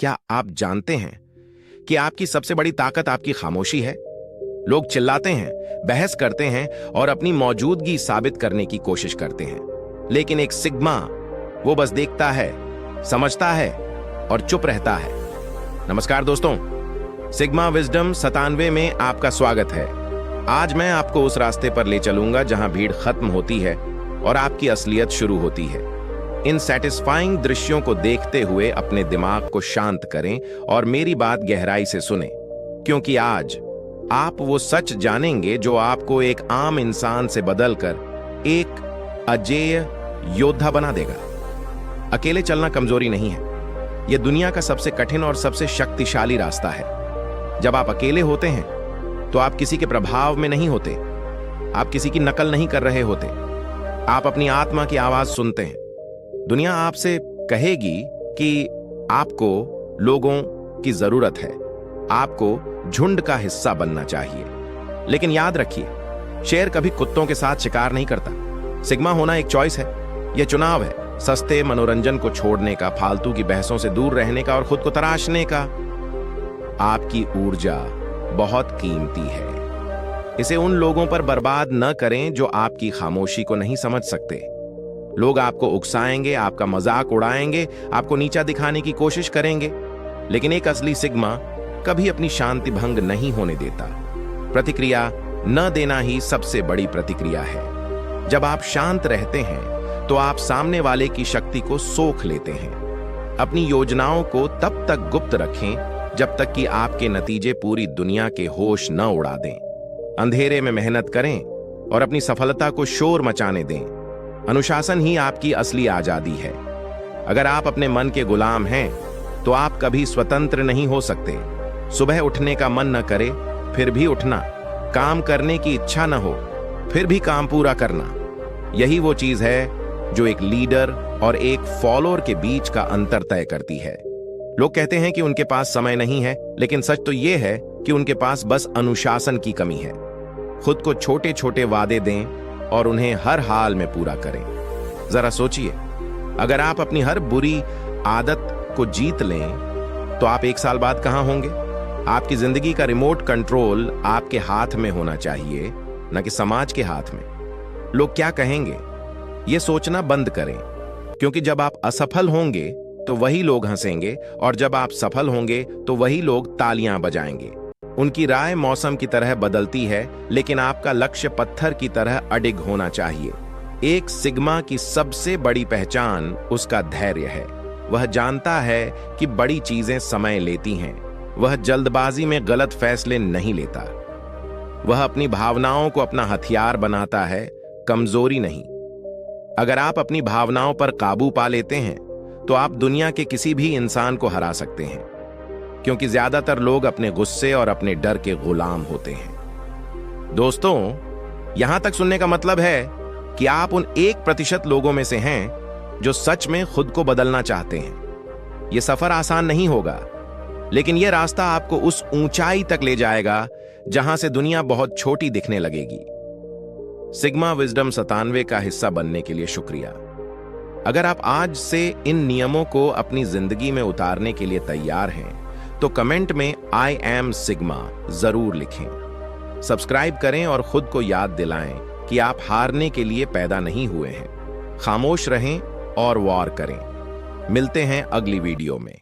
क्या आप जानते हैं कि आपकी सबसे बड़ी ताकत आपकी खामोशी है? लोग चिल्लाते हैं, बहस करते हैं और अपनी मौजूदगी साबित करने की कोशिश करते हैं, लेकिन एक सिग्मा वो बस देखता है, समझता है और चुप रहता है। नमस्कार दोस्तों, सिग्मा विजडम 97 में आपका स्वागत है। आज मैं आपको उस रास्ते पर ले चलूंगा जहां भीड़ खत्म होती है और आपकी असलियत शुरू होती है। इन सैटिस्फाइंग दृश्यों को देखते हुए अपने दिमाग को शांत करें और मेरी बात गहराई से सुनें, क्योंकि आज आप वो सच जानेंगे जो आपको एक आम इंसान से बदलकर एक अजेय योद्धा बना देगा। अकेले चलना कमजोरी नहीं है, यह दुनिया का सबसे कठिन और सबसे शक्तिशाली रास्ता है। जब आप अकेले होते हैं तो आप किसी के प्रभाव में नहीं होते, आप किसी की नकल नहीं कर रहे होते, आप अपनी आत्मा की आवाज सुनते हैं। दुनिया आपसे कहेगी कि आपको लोगों की जरूरत है, आपको झुंड का हिस्सा बनना चाहिए, लेकिन याद रखिए, शेर कभी कुत्तों के साथ शिकार नहीं करता। सिग्मा होना एक चॉइस है, यह चुनाव है, सस्ते मनोरंजन को छोड़ने का, फालतू की बहसों से दूर रहने का और खुद को तराशने का। आपकी ऊर्जा बहुत कीमती है, इसे उन लोगों पर बर्बाद न करें जो आपकी खामोशी को नहीं समझ सकते। लोग आपको उकसाएंगे, आपका मजाक उड़ाएंगे, आपको नीचा दिखाने की कोशिश करेंगे, लेकिन एक असली सिग्मा कभी अपनी शांति भंग नहीं होने देता। प्रतिक्रिया न देना ही सबसे बड़ी प्रतिक्रिया है। जब आप शांत रहते हैं तो आप सामने वाले की शक्ति को सोख लेते हैं। अपनी योजनाओं को तब तक गुप्त रखें जब तक कि आपके नतीजे पूरी दुनिया के होश न उड़ा दें। अंधेरे में मेहनत करें और अपनी सफलता को शोर मचाने दें। अनुशासन ही आपकी असली आजादी है। अगर आप अपने मन के गुलाम हैं तो आप कभी स्वतंत्र नहीं हो सकते। सुबह उठने का मन न करे फिर भी उठना, काम करने की इच्छा न हो फिर भी काम पूरा करना, यही वो चीज है जो एक लीडर और एक फॉलोअर के बीच का अंतर तय करती है। लोग कहते हैं कि उनके पास समय नहीं है, लेकिन सच तो यह है कि उनके पास बस अनुशासन की कमी है। खुद को छोटे छोटे वादे दें और उन्हें हर हाल में पूरा करें। जरा सोचिए, अगर आप अपनी हर बुरी आदत को जीत लें तो आप 1 साल बाद कहां होंगे? आपकी जिंदगी का रिमोट कंट्रोल आपके हाथ में होना चाहिए, न कि समाज के हाथ में। लोग क्या कहेंगे, यह सोचना बंद करें, क्योंकि जब आप असफल होंगे तो वही लोग हंसेंगे और जब आप सफल होंगे तो वही लोग तालियां बजाएंगे। उनकी राय मौसम की तरह बदलती है, लेकिन आपका लक्ष्य पत्थर की तरह अडिग होना चाहिए। एक सिग्मा की सबसे बड़ी पहचान उसका धैर्य है। वह जानता है कि बड़ी चीजें समय लेती हैं। वह जल्दबाजी में गलत फैसले नहीं लेता। वह अपनी भावनाओं को अपना हथियार बनाता है, कमजोरी नहीं। अगर आप अपनी भावनाओं पर काबू पा लेते हैं तो आप दुनिया के किसी भी इंसान को हरा सकते हैं, क्योंकि ज्यादातर लोग अपने गुस्से और अपने डर के गुलाम होते हैं। दोस्तों, यहां तक सुनने का मतलब है कि आप उन 1% लोगों में से हैं जो सच में खुद को बदलना चाहते हैं। यह सफर आसान नहीं होगा, लेकिन यह रास्ता आपको उस ऊंचाई तक ले जाएगा जहां से दुनिया बहुत छोटी दिखने लगेगी। सिग्मा विजडम 97 का हिस्सा बनने के लिए शुक्रिया। अगर आप आज से इन नियमों को अपनी जिंदगी में उतारने के लिए तैयार हैं तो कमेंट में आई एम सिग्मा जरूर लिखें। सब्सक्राइब करें और खुद को याद दिलाएं कि आप हारने के लिए पैदा नहीं हुए हैं। खामोश रहें और वॉर करें। मिलते हैं अगली वीडियो में।